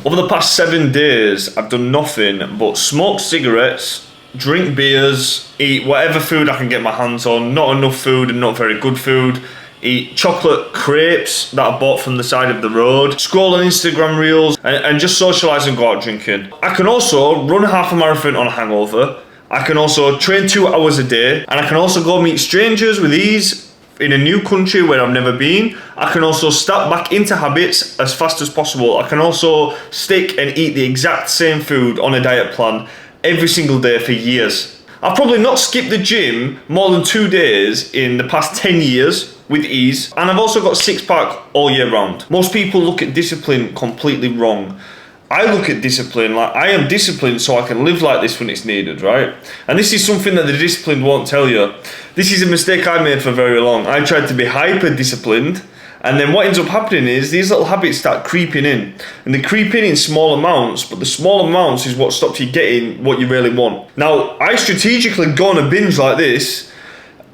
Over the past 7 days, I've done nothing but smoke cigarettes, drink beers, eat whatever food I can get my hands on, not enough food and not very good food, eat chocolate crepes that I bought from the side of the road, scroll on Instagram reels, and just socialise and go out drinking. I can also run a half a marathon on a hangover. I can also train 2 hours a day, and I can also go meet strangers with ease in a new country where I've never been. I can also start back into habits as fast as possible. I can also stick and eat the exact same food on a diet plan every single day for years. I've probably not skipped the gym more than 2 days in the past 10 years with ease, and I've also got a 6-pack all year round. Most people look at discipline completely wrong. I look at discipline like I am disciplined so I can live like this when it's needed, right? And this is something that the disciplined won't tell you. This is a mistake I made for very long. I tried to be hyper disciplined, and then what ends up happening is these little habits start creeping in. And they creep in small amounts, but the small amounts is what stops you getting what you really want. Now, I strategically go on a binge like this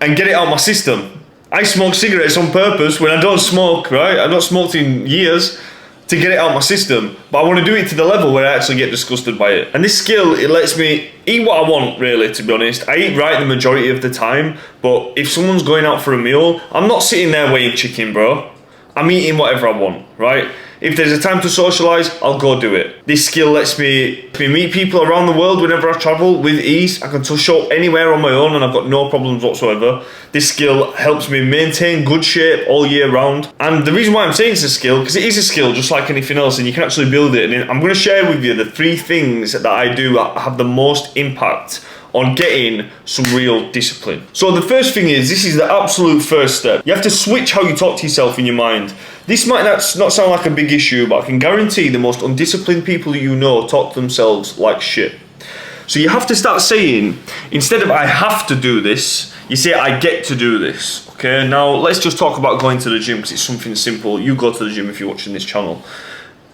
and get it out of my system. I smoke cigarettes on purpose when I don't smoke, right? I've not smoked in years, to get it out of my system, but I want to do it to the level where I actually get disgusted by it. And this skill, it lets me eat what I want, really, to be honest. I eat right the majority of the time, but if someone's going out for a meal, I'm not sitting there weighing chicken, bro. I'm eating whatever I want, right? If there's a time to socialise, I'll go do it. This skill lets me meet people around the world whenever I travel with ease. I can show up anywhere on my own and I've got no problems whatsoever. This skill helps me maintain good shape all year round. And the reason why I'm saying it's a skill, because it is a skill just like anything else, and you can actually build it. And I'm going to share with you the 3 things that I do that have the most impact on getting some real discipline. So the first thing is, this is the absolute first step. You have to switch how you talk to yourself in your mind. This might not sound like a big issue, but I can guarantee the most undisciplined people you know talk to themselves like shit. So you have to start saying, instead of I have to do this, you say I get to do this. Okay, now let's just talk about going to the gym, because it's something simple. You go to the gym if you're watching this channel.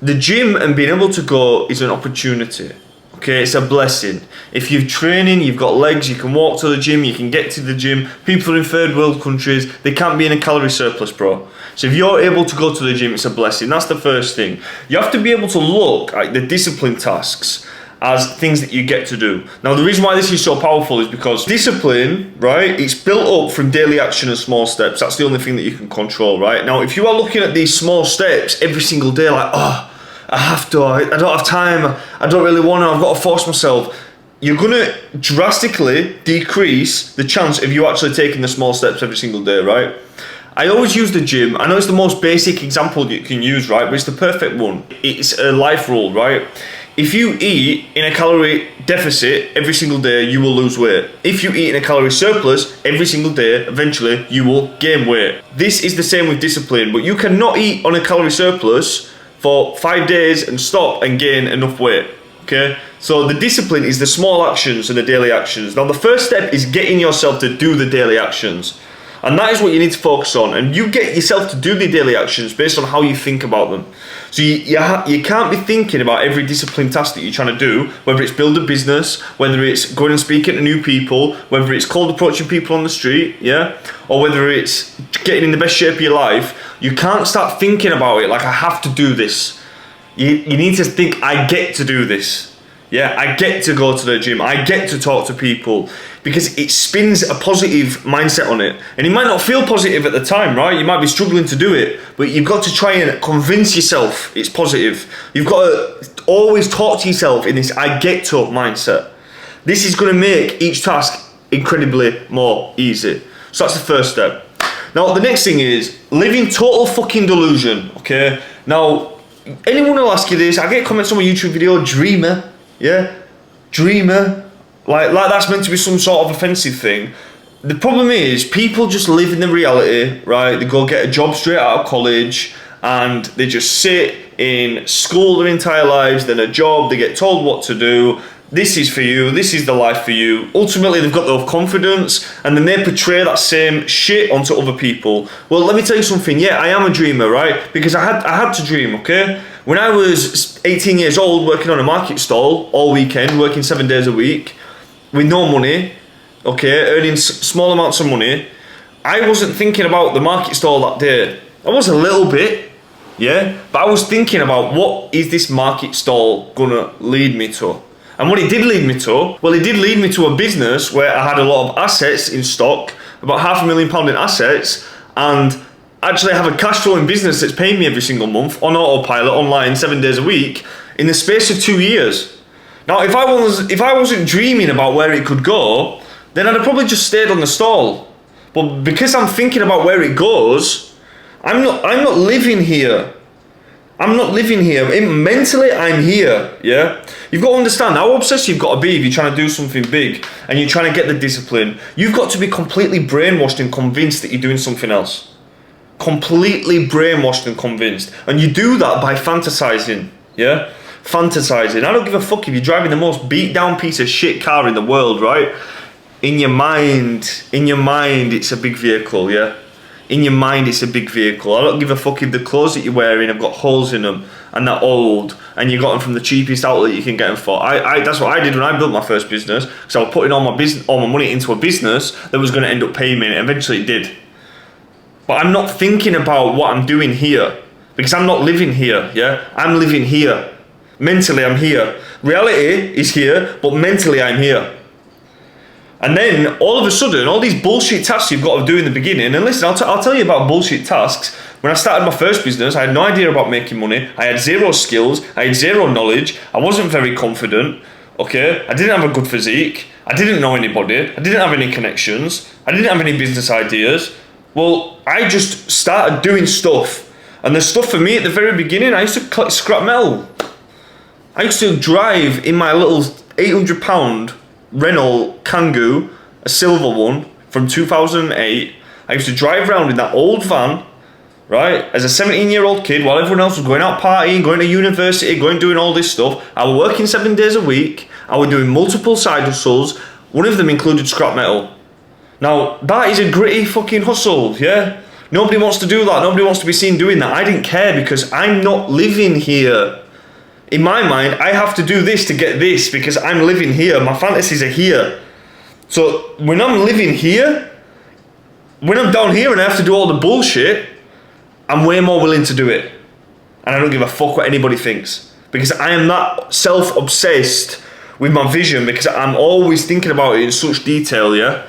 The gym and being able to go is an opportunity. Okay, it's a blessing. If you're training, you've got legs, you can walk to the gym, you can get to the gym. People in third world countries, they can't be in a calorie surplus, bro. So if you're able to go to the gym, it's a blessing. That's the first thing. You have to be able to look at the discipline tasks as things that you get to do. Now, the reason why this is so powerful is because discipline, right, it's built up from daily action and small steps. That's the only thing that you can control, right? Now, if you are looking at these small steps every single day, like, oh, I have to, I don't have time, I don't really want to, I've got to force myself, you're going to drastically decrease the chance of you actually taking the small steps every single day, right? I always use the gym. I know it's the most basic example you can use, right? But it's the perfect one. It's a life rule, right? If you eat in a calorie deficit every single day, you will lose weight. If you eat in a calorie surplus every single day, eventually you will gain weight. This is the same with discipline, but you cannot eat on a calorie surplus for 5 days and stop and gain enough weight, okay? So the discipline is the small actions and the daily actions. Now the first step is getting yourself to do the daily actions. And that is what you need to focus on. And you get yourself to do the daily actions based on how you think about them. So you can't be thinking about every discipline task that you're trying to do, whether it's build a business, whether it's going and speaking to new people, whether it's cold approaching people on the street, yeah? Or whether it's getting in the best shape of your life. You can't start thinking about it like I have to do this. You need to think I get to do this. Yeah, I get to go to the gym. I get to talk to people, because it spins a positive mindset on it. And it might not feel positive at the time, right? You might be struggling to do it, but you've got to try and convince yourself it's positive. You've got to always talk to yourself in this I get to mindset. This is going to make each task incredibly more easy. So that's the first step. Now, the next thing is living total fucking delusion, okay? Now, anyone will ask you this. I get comments on my YouTube video, dreamer. Yeah, dreamer, like that's meant to be some sort of offensive thing. The problem is people just live in the reality, right? They go get a job straight out of college and they just sit in school their entire lives, then a job, they get told what to do. This is for you, this is the life for you. Ultimately, they've got their confidence and then they portray that same shit onto other people. Well, let me tell you something. Yeah, I am a dreamer, right? Because I had to dream, okay? When I was 18 years old, working on a market stall all weekend, working 7 days a week, with no money, okay, earning small amounts of money, I wasn't thinking about the market stall that day. I was a little bit, yeah? But I was thinking about what is this market stall gonna lead me to? And what it did lead me to, well, it did lead me to a business where I had a lot of assets in stock, about £500,000 in assets, and actually have a cash flowing business that's paying me every single month on autopilot, online, 7 days a week, in the space of 2 years. Now, if I wasn't dreaming about where it could go, then I'd have probably just stayed on the stall. But because I'm thinking about where it goes, I'm not living here. I'm not living here. Mentally, I'm here, yeah? You've got to understand how obsessed you've got to be if you're trying to do something big and you're trying to get the discipline. You've got to be completely brainwashed and convinced that you're doing something else. Completely brainwashed and convinced. And you do that by fantasizing, yeah? Fantasizing. I don't give a fuck if you're driving the most beat down piece of shit car in the world, right? In your mind, it's a big vehicle, yeah? In your mind, it's a big vehicle. I don't give a fuck if the clothes that you're wearing have got holes in them and they're old and you got them from the cheapest outlet you can get them for. That's what I did when I built my first business, because I was putting all my money into a business that was going to end up paying me, and eventually it did. But I'm not thinking about what I'm doing here, because I'm not living here, yeah? I'm living here. Mentally, I'm here. Reality is here, but mentally, I'm here. And then all of a sudden, all these bullshit tasks you've got to do in the beginning, and listen, I'll tell you about bullshit tasks. When I started my first business, I had no idea about making money. I had zero skills. I had zero knowledge. I wasn't very confident. Okay, I didn't have a good physique. I didn't know anybody. I didn't have any connections. I didn't have any business ideas. Well, I just started doing stuff. And the stuff for me at the very beginning, I used to collect scrap metal. I used to drive in my little £800 Renault Kangoo, a silver one from 2008. I used to drive around in that old van, right, as a 17-year-old kid while everyone else was going out partying, going to university, doing all this stuff. I was working 7 days a week. I was doing multiple side hustles. One of them included scrap metal. Now, that is a gritty fucking hustle, yeah? Nobody wants to do that. Nobody wants to be seen doing that. I didn't care because I'm not living here. In my mind, I have to do this to get this because I'm living here. My fantasies are here. So when I'm living here, when I'm down here and I have to do all the bullshit, I'm way more willing to do it. And I don't give a fuck what anybody thinks. Because I am that self-obsessed with my vision, because I'm always thinking about it in such detail, yeah?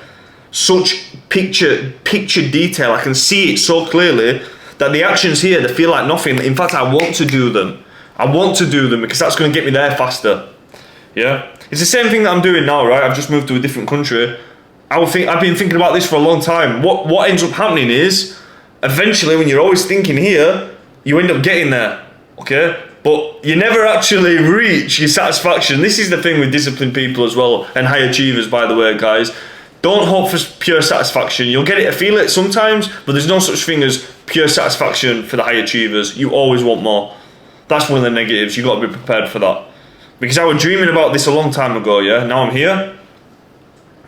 Such picture detail. I can see it so clearly that the actions here, they feel like nothing. In fact, I want to do them. I want to do them because that's going to get me there faster. Yeah? It's the same thing that I'm doing now, right? I've just moved to a different country. I've been thinking about this for a long time. What ends up happening is, eventually when you're always thinking here, you end up getting there. Okay? But you never actually reach your satisfaction. This is the thing with disciplined people as well, and high achievers, by the way, guys. Don't hope for pure satisfaction. You'll get it to feel it sometimes, but there's no such thing as pure satisfaction for the high achievers. You always want more. That's one of the negatives. You've got to be prepared for that. Because I was dreaming about this a long time ago, yeah? Now I'm here.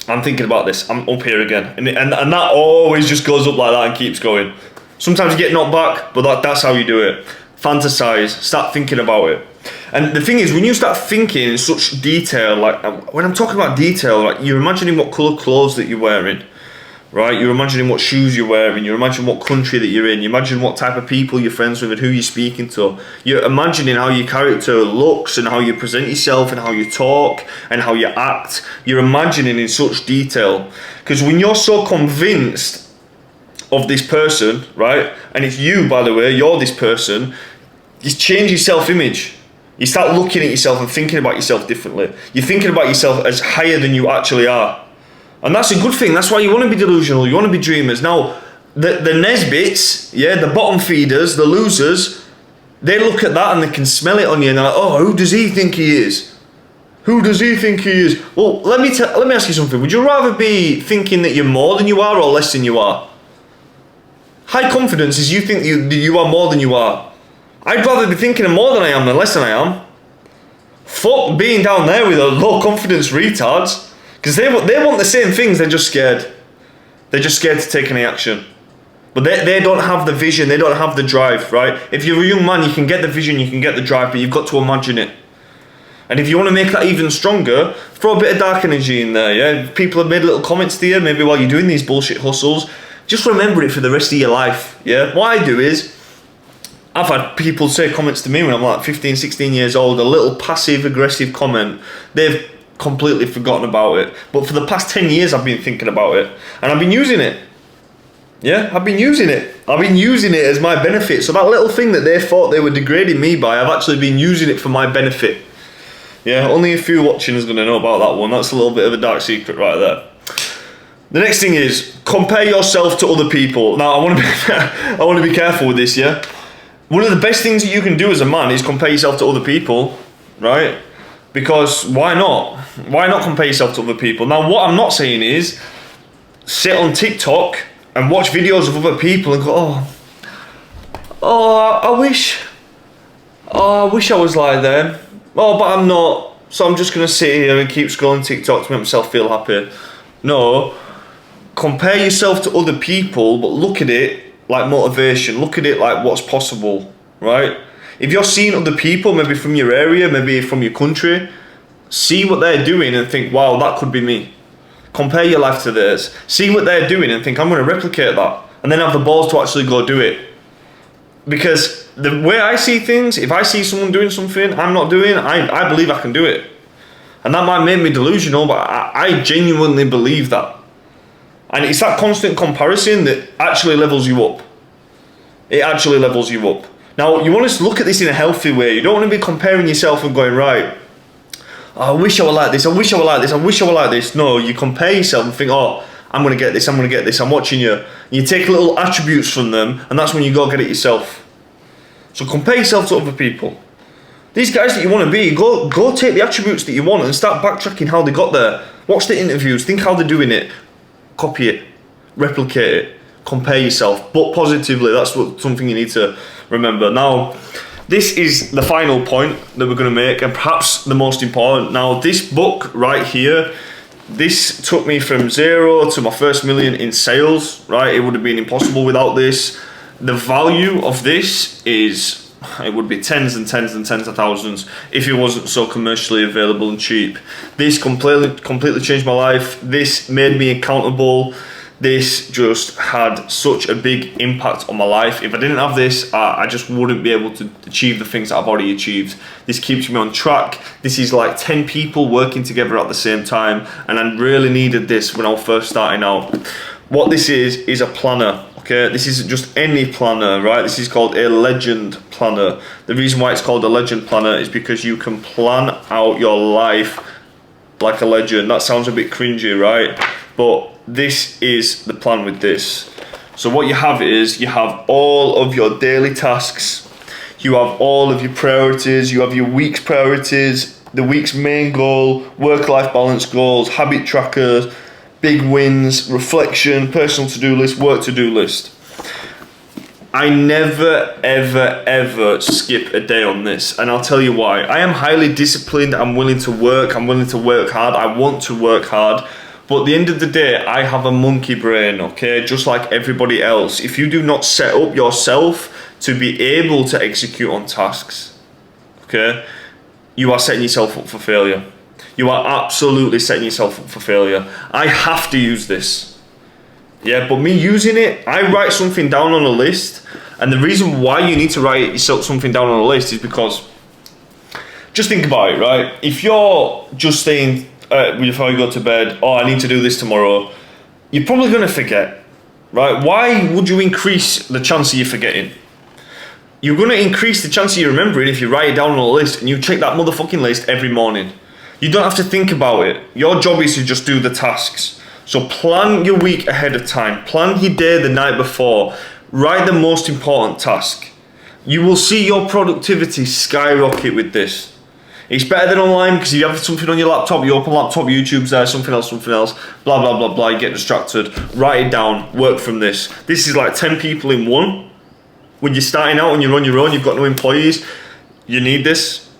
I'm thinking about this. I'm up here again. And that always just goes up like that and keeps going. Sometimes you get knocked back, but that's how you do it. Fantasize. Start thinking about it. And the thing is, when you start thinking in such detail, like when I'm talking about detail, like you're imagining what colour clothes that you're wearing. Right, you're imagining what shoes you're wearing, you're imagining what country that you're in, you imagine what type of people you're friends with and who you're speaking to. You're imagining how your character looks and how you present yourself and how you talk and how you act. You're imagining in such detail. Because when you're so convinced of this person, right, and it's you, by the way, you're this person, you change your self-image. You start looking at yourself and thinking about yourself differently. You're thinking about yourself as higher than you actually are. And that's a good thing. That's why you want to be delusional. You want to be dreamers. Now, the Nesbits, yeah, the bottom feeders, the losers, they look at that and they can smell it on you and they're like, oh, who does he think he is? Who does he think he is? Well, let me ask you something. Would you rather be thinking that you're more than you are or less than you are? High confidence is you think you are more than you are. I'd rather be thinking I'm more than I am than less than I am. Fuck being down there with a low confidence retards. Because they want the same things, they're just scared. They're just scared to take any action. But they don't have the vision, they don't have the drive, right? If you're a young man, you can get the vision, you can get the drive, but you've got to imagine it. And if you want to make that even stronger, throw a bit of dark energy in there, yeah? If people have made little comments to you, maybe while you're doing these bullshit hustles, just remember it for the rest of your life, yeah? What I do is, I've had people say comments to me when I'm like 15, 16 years old, a little passive aggressive comment. They've completely forgotten about it. But for the past 10 years, I've been thinking about it. And I've been using it. Yeah, I've been using it. I've been using it as my benefit. So that little thing that they thought they were degrading me by, I've actually been using it for my benefit. Yeah, only a few watching is going to know about that one. That's a little bit of a dark secret right there. The next thing is, compare yourself to other people. Now, I want to be careful with this, yeah? One of the best things that you can do as a man is compare yourself to other people, right? Because why not? Why not compare yourself to other people? Now, what I'm not saying is sit on TikTok and watch videos of other people and go, I wish I was like them. Oh, but I'm not. So I'm just going to sit here and keep scrolling TikTok to make myself feel happy. No. Compare yourself to other people, but look at it like motivation. Look at it like what's possible, right? If you're seeing other people, maybe from your area, maybe from your country, see what they're doing and think, wow, that could be me. Compare your life to theirs. See what they're doing and think, I'm going to replicate that. And then have the balls to actually go do it. Because the way I see things, if I see someone doing something I'm not doing, I believe I can do it. And that might make me delusional, but I genuinely believe that. And it's that constant comparison that actually levels you up. It actually levels you up. Now, you want to look at this in a healthy way. You don't want to be comparing yourself and going, right, I wish I were like this, I wish I were like this, I wish I were like this. No, you compare yourself and think, oh, I'm going to get this, I'm going to get this, I'm watching you. You take little attributes from them, and that's when you go get it yourself. So compare yourself to other people. These guys that you want to be, go take the attributes that you want and start backtracking how they got there. Watch the interviews, think how they're doing it. Copy it, replicate it, compare yourself, but positively. That's something you need to remember. Now, this is the final point that we're going to make, and perhaps the most important. Now, this book right here, this took me from 0 to my first million in sales, right? It would have been impossible without this. The value of this is, it would be tens and tens and tens of thousands if it wasn't so commercially available and cheap. This completely changed my life. This made me accountable. This just had such a big impact on my life. If I didn't have this, I just wouldn't be able to achieve the things that I've already achieved. This keeps me on track. This is like 10 people working together at the same time, and I really needed this when I was first starting out. What this is a planner. Okay, this isn't just any planner, right? This is called a legend planner. The reason why it's called a legend planner is because you can plan out your life like a legend. That sounds a bit cringy, right? But this is the plan with this. So what you have is, you have all of your daily tasks, you have all of your priorities, you have your week's priorities, the week's main goal, work-life balance goals, habit trackers, big wins, reflection, personal to-do list, work to-do list. I never, ever, ever skip a day on this, and I'll tell you why. I am highly disciplined, I'm willing to work hard, I want to work hard, but at the end of the day, I have a monkey brain, okay, just like everybody else. If you do not set up yourself to be able to execute on tasks, okay, you are setting yourself up for failure. You are absolutely setting yourself up for failure. I have to use this. Yeah, but me using it, I write something down on a list, and the reason why you need to write something down on a list is because, just think about it, right? If you're just saying, before you go to bed, oh, I need to do this tomorrow, you're probably going to forget, right? Why would you increase the chance of you forgetting? You're going to increase the chance of you remembering if you write it down on a list and you check that motherfucking list every morning. You don't have to think about it. Your job is to just do the tasks. So plan your week ahead of time. Plan your day the night before. Write the most important task. You will see your productivity skyrocket with this. It's better than online, because if you have something on your laptop, you open laptop, YouTube's there, something else, blah, blah, blah, blah, you get distracted. Write it down, work from this. This is like 10 people in one. When you're starting out and you're on your own, you've got no employees, you need this.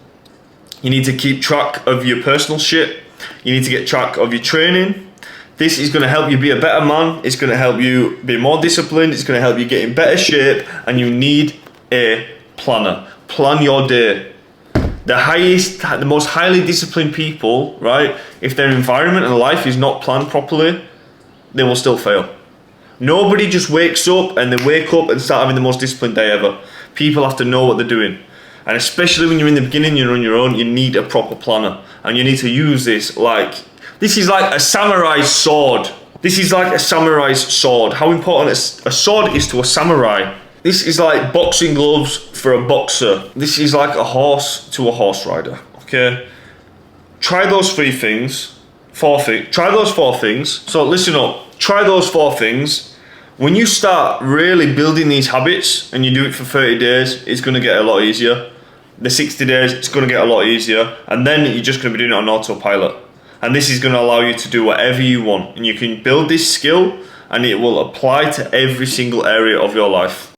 You need to keep track of your personal shit. You need to get track of your training. This is going to help you be a better man. It's going to help you be more disciplined. It's going to help you get in better shape. And you need a planner. Plan your day. The most highly disciplined people, right? If their environment and life is not planned properly, they will still fail. Nobody just wakes up and they wake up and start having the most disciplined day ever. People have to know what they're doing. And especially when you're in the beginning, you're on your own, you need a proper planner. And you need to use this this is like a samurai's sword. This is like a samurai's sword. How important a sword is to a samurai. This is like boxing gloves for a boxer. This is like a horse to a horse rider, okay? Try those 4 things. Try those 4 things. So listen up, try those 4 things. When you start really building these habits and you do it for 30 days, it's gonna get a lot easier. The 60 days, it's gonna get a lot easier. And then you're just gonna be doing it on autopilot. And this is gonna allow you to do whatever you want. And you can build this skill and it will apply to every single area of your life.